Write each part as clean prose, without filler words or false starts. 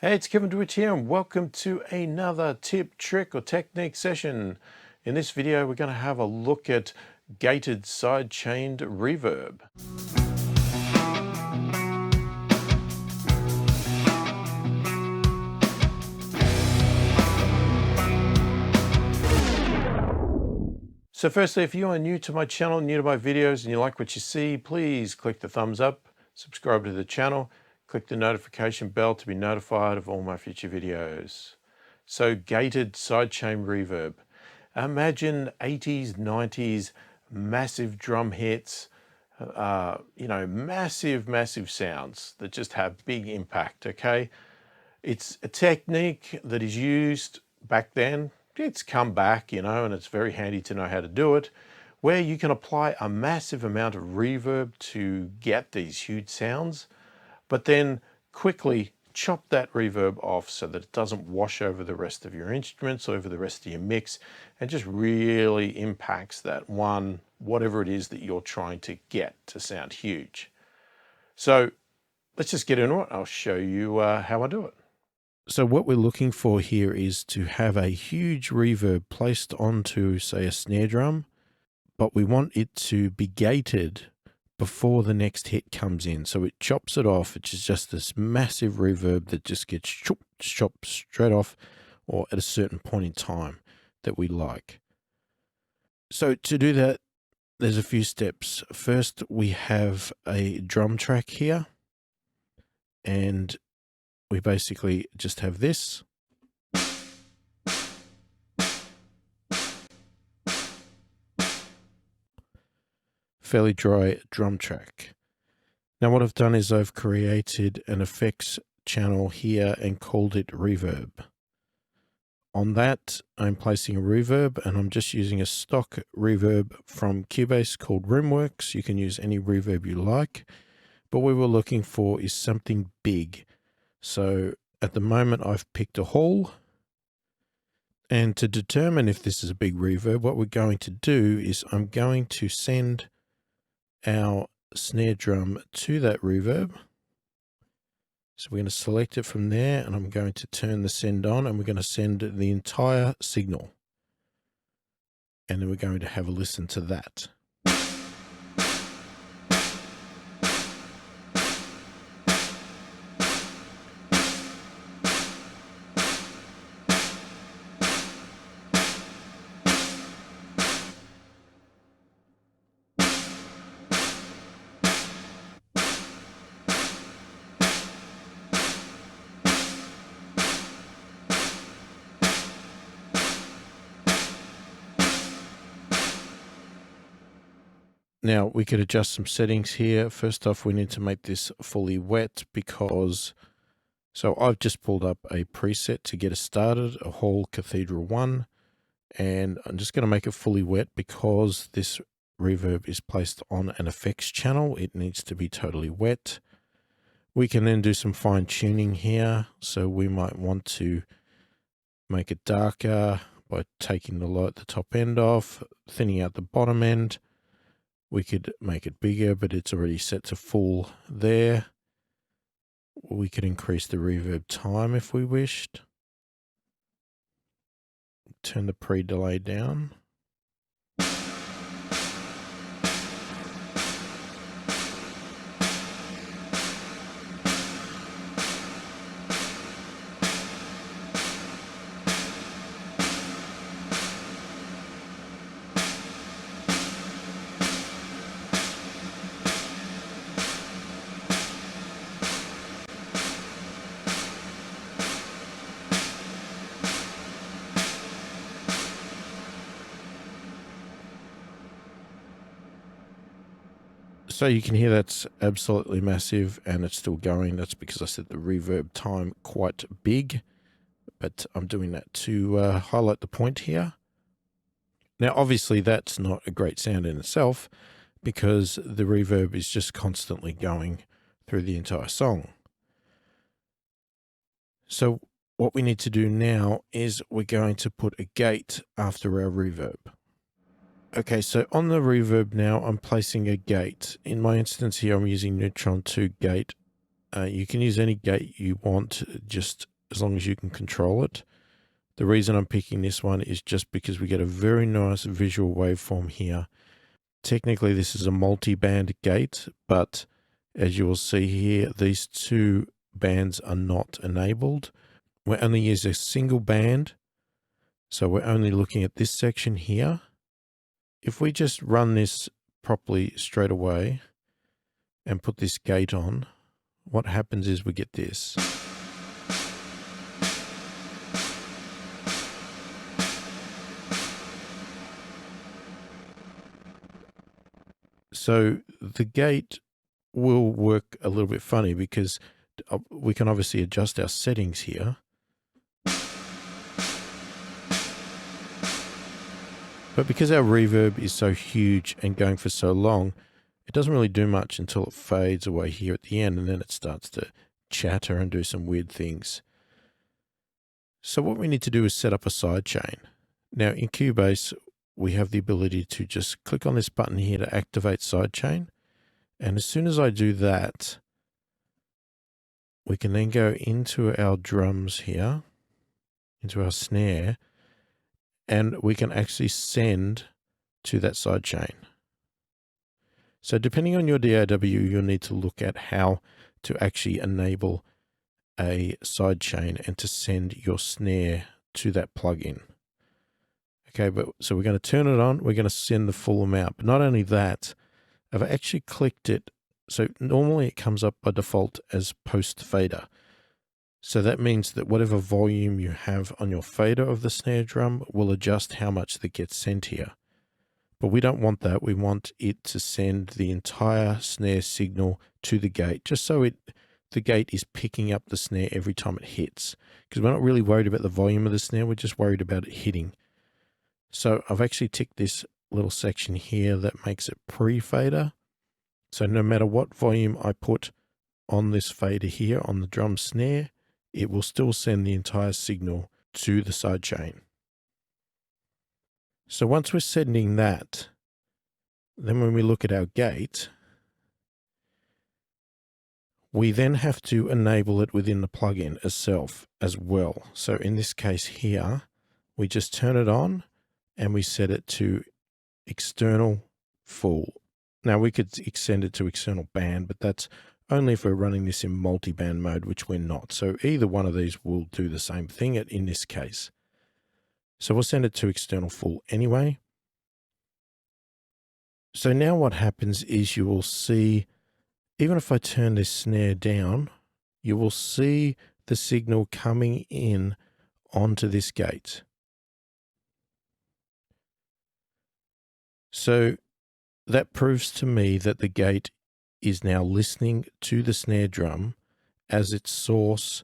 Hey, it's Kevin DeWitt here, and welcome to another tip, trick, or technique session. In this video, we're going to have a look at gated sidechained reverb. So firstly, if you are new to my channel, new to my videos, and you like what you see, please click the thumbs up, subscribe to the channel, click the notification bell to be notified of all my future videos. So gated sidechain reverb. Imagine 80s, 90s, massive drum hits, massive sounds that just have big impact, okay? It's a technique that is used back then. It's come back, and it's very handy to know how to do it, where you can apply a massive amount of reverb to get these huge sounds, but then quickly chop that reverb off so that it doesn't wash over the rest of your instruments, over the rest of your mix, and just really impacts that one, whatever it is that you're trying to get to sound huge. So let's just get into it. I'll show you how I do it. So what we're looking for here is to have a huge reverb placed onto, say, a snare drum, but we want it to be gated before the next hit comes in. So it chops it off, which is just this massive reverb that just gets chopped straight off, or at a certain point in time that we like. So to do that, there's a few steps. First, we have a drum track here, and we basically just have this. Fairly dry drum track. Now what I've done is I've created an effects channel here and called it reverb. On that, I'm placing a reverb, and I'm just using a stock reverb from Cubase called Rimworks. You can use any reverb you like, but what we're looking for is something big. So at the moment I've picked a hall, and to determine if this is a big reverb, what we're going to do is I'm going to send our snare drum to that reverb. So we're going to select it from there, and I'm going to turn the send on, and we're going to send the entire signal. And then we're going to have a listen to that. Now we could adjust some settings here. First off, we need to make this fully wet so I've just pulled up a preset to get us started, a Hall Cathedral 1, and I'm just going to make it fully wet because this reverb is placed on an effects channel. It needs to be totally wet. We can then do some fine tuning here. So we might want to make it darker by taking the top end off, thinning out the bottom end. We could make it bigger, but it's already set to full there. We could increase the reverb time if we wished. Turn the pre-delay down. So you can hear that's absolutely massive, and it's still going. That's because I set the reverb time quite big, but I'm doing that to highlight the point here. Now, obviously, that's not a great sound in itself because the reverb is just constantly going through the entire song. So what we need to do now is we're going to put a gate after our reverb. Okay, so on the reverb now, I'm placing a gate. In my instance here, I'm using Neutron 2 gate. You can use any gate you want, just as long as you can control it. The reason I'm picking this one is just because we get a very nice visual waveform here. Technically, this is a multi-band gate, but as you will see here, these two bands are not enabled. We're only using a single band, so we're only looking at this section here. If we just run this properly straight away and put this gate on, what happens is we get this. So the gate will work a little bit funny because we can obviously adjust our settings here. But because our reverb is so huge and going for so long, it doesn't really do much until it fades away here at the end, and then it starts to chatter and do some weird things. So what we need to do is set up a sidechain. Now in Cubase, we have the ability to just click on this button here to activate sidechain. And as soon as I do that, we can then go into our drums here, into our snare, and we can actually send to that sidechain. So depending on your DAW, you'll need to look at how to actually enable a sidechain and to send your snare to that plugin. Okay, but so we're going to turn it on. We're going to send the full amount. But not only that, I've actually clicked it. So normally it comes up by default as post fader. So that means that whatever volume you have on your fader of the snare drum will adjust how much that gets sent here. But we don't want that. We want it to send the entire snare signal to the gate, just so the gate is picking up the snare every time it hits. Because we're not really worried about the volume of the snare, we're just worried about it hitting. So I've actually ticked this little section here that makes it pre-fader. So no matter what volume I put on this fader here on the drum snare, it will still send the entire signal to the sidechain. So once we're sending that, then when we look at our gate, we then have to enable it within the plugin itself as well. So in this case here, we just turn it on and we set it to external full. Now we could extend it to external band, but that's only if we're running this in multi-band mode, which we're not. So either one of these will do the same thing in this case. So we'll send it to external full anyway. So now what happens is you will see, even if I turn this snare down, you will see the signal coming in onto this gate. So that proves to me that the gate is now listening to the snare drum as its source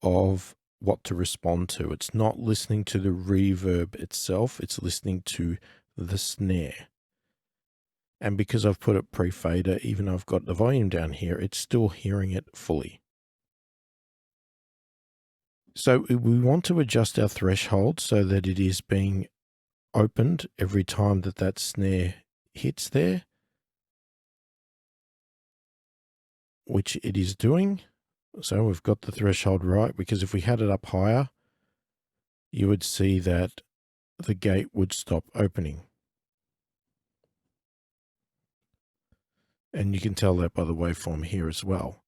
of what to respond to. It's not listening to the reverb itself, it's listening to the snare. And because I've put it pre-fader, even though I've got the volume down here, it's still hearing it fully. So we want to adjust our threshold so that it is being opened every time that that snare hits there, which it is doing. So we've got the threshold right, because if we had it up higher, you would see that the gate would stop opening. And you can tell that by the waveform here as well.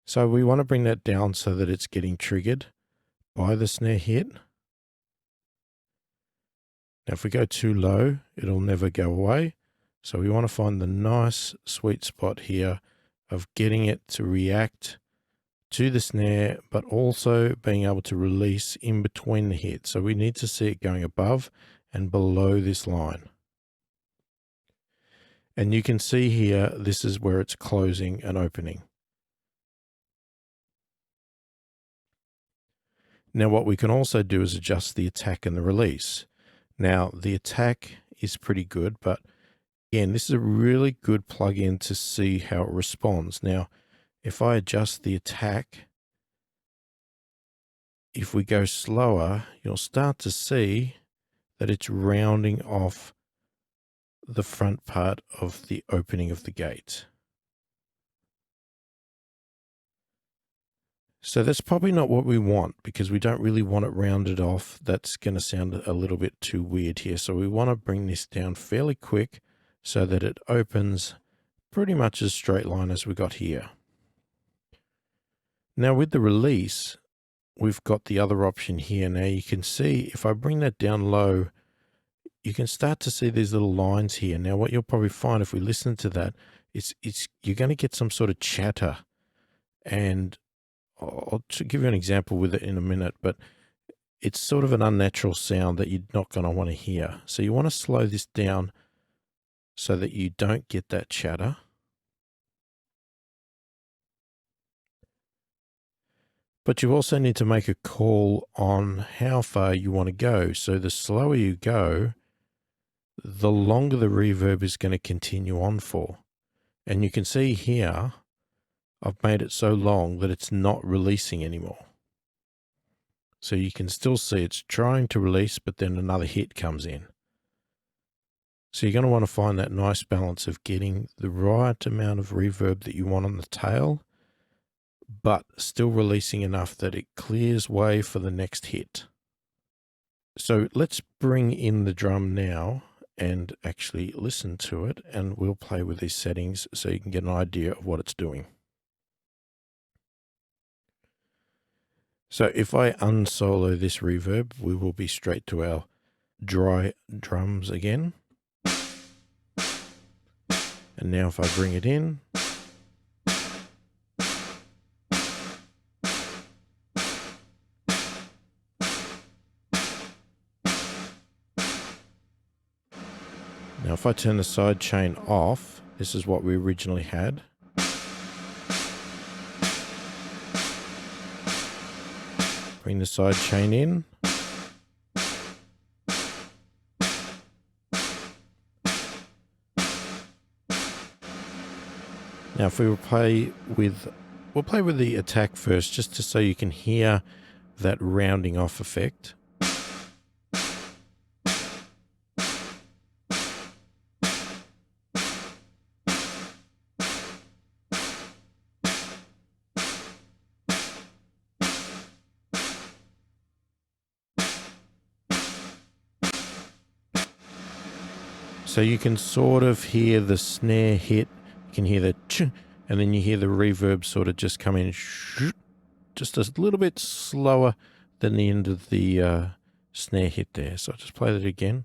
So we want to bring that down so that it's getting triggered by the snare hit. Now, if we go too low, it'll never go away. So we want to find the nice sweet spot here of getting it to react to the snare, but also being able to release in between the hits. So we need to see it going above and below this line. And you can see here, this is where it's closing and opening. Now, what we can also do is adjust the attack and the release. Now, the attack is pretty good, but again, this is a really good plugin to see how it responds. Now, if I adjust the attack, if we go slower, you'll start to see that it's rounding off the front part of the opening of the gate. So that's probably not what we want, because we don't really want it rounded off. That's going to sound a little bit too weird here. So we want to bring this down fairly quick so that it opens pretty much as straight line as we got here. Now with the release, we've got the other option here. Now you can see if I bring that down low, you can start to see these little lines here. Now what you'll probably find if we listen to that, you're going to get some sort of chatter. And I'll give you an example with it in a minute, but it's sort of an unnatural sound that you're not going to want to hear. So you want to slow this down so that you don't get that chatter. But you also need to make a call on how far you want to go. So the slower you go, the longer the reverb is going to continue on for. And you can see here, I've made it so long that it's not releasing anymore. So you can still see it's trying to release, but then another hit comes in. So you're going to want to find that nice balance of getting the right amount of reverb that you want on the tail, but still releasing enough that it clears way for the next hit. So let's bring in the drum now and actually listen to it, and we'll play with these settings so you can get an idea of what it's doing. So if I unsolo this reverb, we will be straight to our dry drums again. And now if I bring it in, now if I turn the sidechain off, this is what we originally had. Bring the sidechain in. Now if we will play with the attack first, just so you can hear that rounding off effect. So you can sort of hear the snare hit, you can hear the ch, and then you hear the reverb sort of just come in, just a little bit slower than the end of the snare hit there. So I'll just play that again.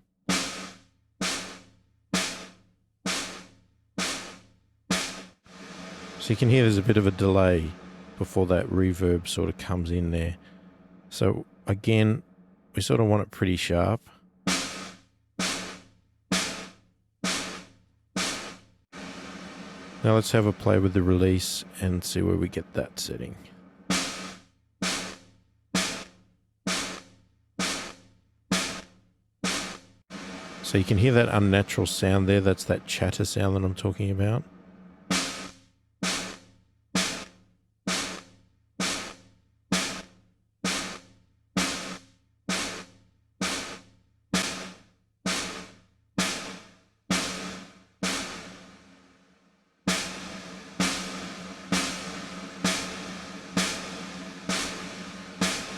So you can hear there's a bit of a delay before that reverb sort of comes in there. So again, we sort of want it pretty sharp. Now let's have a play with the release and see where we get that setting. So you can hear that unnatural sound there. That's that chatter sound that I'm talking about.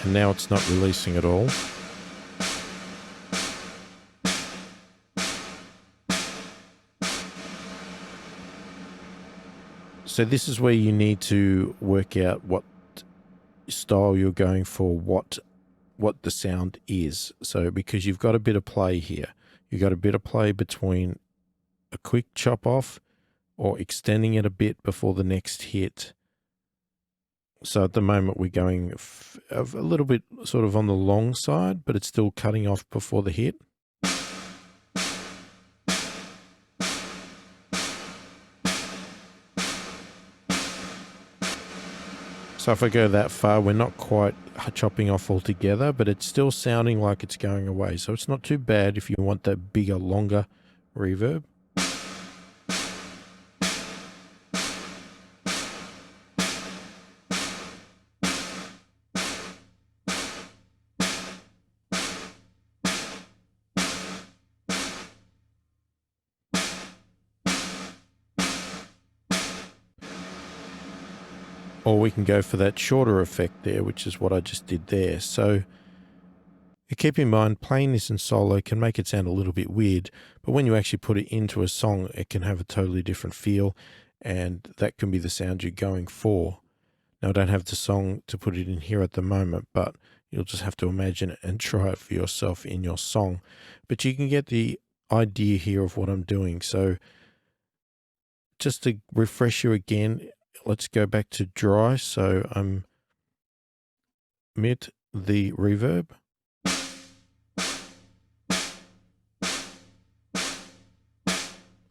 And now it's not releasing at all. So this is where you need to work out what style you're going for, what the sound is. So because you've got a bit of play here, you've got a bit of play between a quick chop off or extending it a bit before the next hit. So at the moment we're going a little bit sort of on the long side, but it's still cutting off before the hit. So if I go that far, we're not quite chopping off altogether, but it's still sounding like it's going away. So it's not too bad if you want that bigger, longer reverb. or we can go for that shorter effect there, which is what I just did there. So keep in mind, playing this in solo can make it sound a little bit weird, but when you actually put it into a song, it can have a totally different feel, and that can be the sound you're going for. Now, I don't have the song to put it in here at the moment, but you'll just have to imagine it and try it for yourself in your song. But you can get the idea here of what I'm doing. So just to refresh you again, let's go back to dry. So I'm mute the reverb.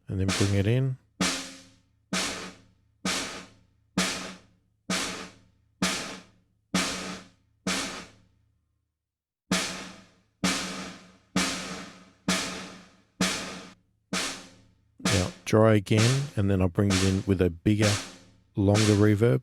And then bring it in. Now dry again, and then I'll bring it in with a bigger, longer reverb.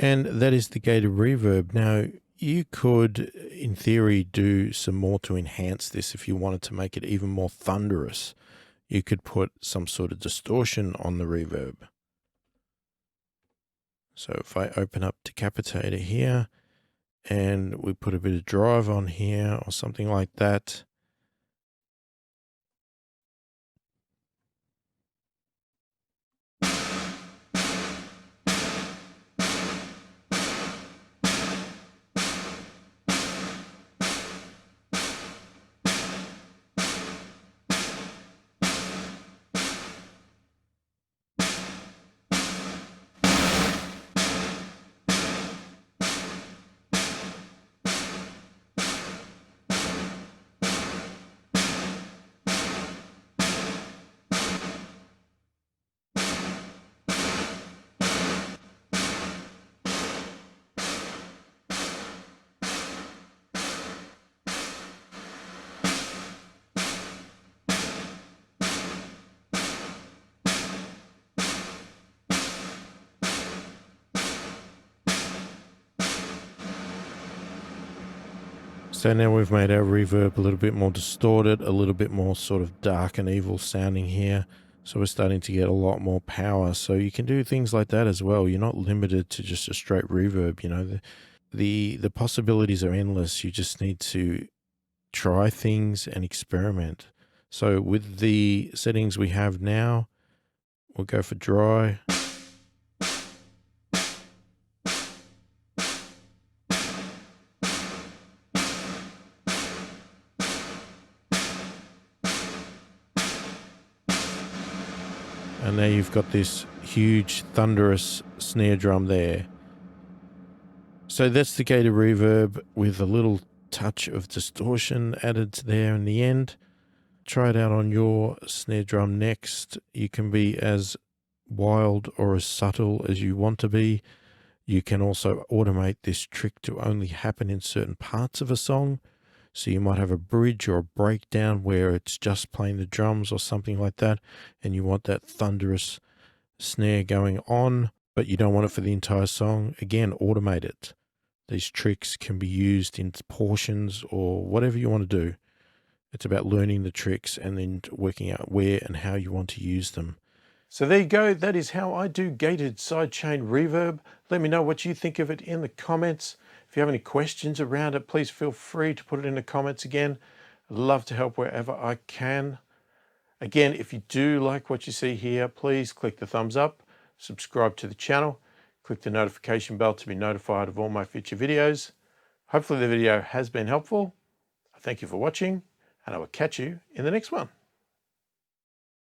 And that is the gated reverb. Now, you could, in theory, do some more to enhance this if you wanted to make it even more thunderous. You could put some sort of distortion on the reverb. So if I open up Decapitator here, and we put a bit of drive on here or something like that. So now we've made our reverb a little bit more distorted, a little bit more sort of dark and evil sounding here. So we're starting to get a lot more power. So you can do things like that as well. You're not limited to just a straight reverb. You know, the possibilities are endless. You just need to try things and experiment. So with the settings we have now, we'll go for dry. And now you've got this huge thunderous snare drum there. So that's the gated reverb with a little touch of distortion added there in the end. Try it out on your snare drum next. You can be as wild or as subtle as you want to be. You can also automate this trick to only happen in certain parts of a song. So you might have a bridge or a breakdown where it's just playing the drums or something like that, and you want that thunderous snare going on, but you don't want it for the entire song. Again, automate it. These tricks can be used in portions or whatever you want to do. It's about learning the tricks and then working out where and how you want to use them. So there you go. That is how I do gated sidechain reverb. Let me know what you think of it in the comments. If you have any questions around it, please feel free to put it in the comments again. I'd love to help wherever I can. Again, if you do like what you see here, please click the thumbs up, subscribe to the channel, click the notification bell to be notified of all my future videos. Hopefully the video has been helpful. Thank you for watching, and I will catch you in the next one.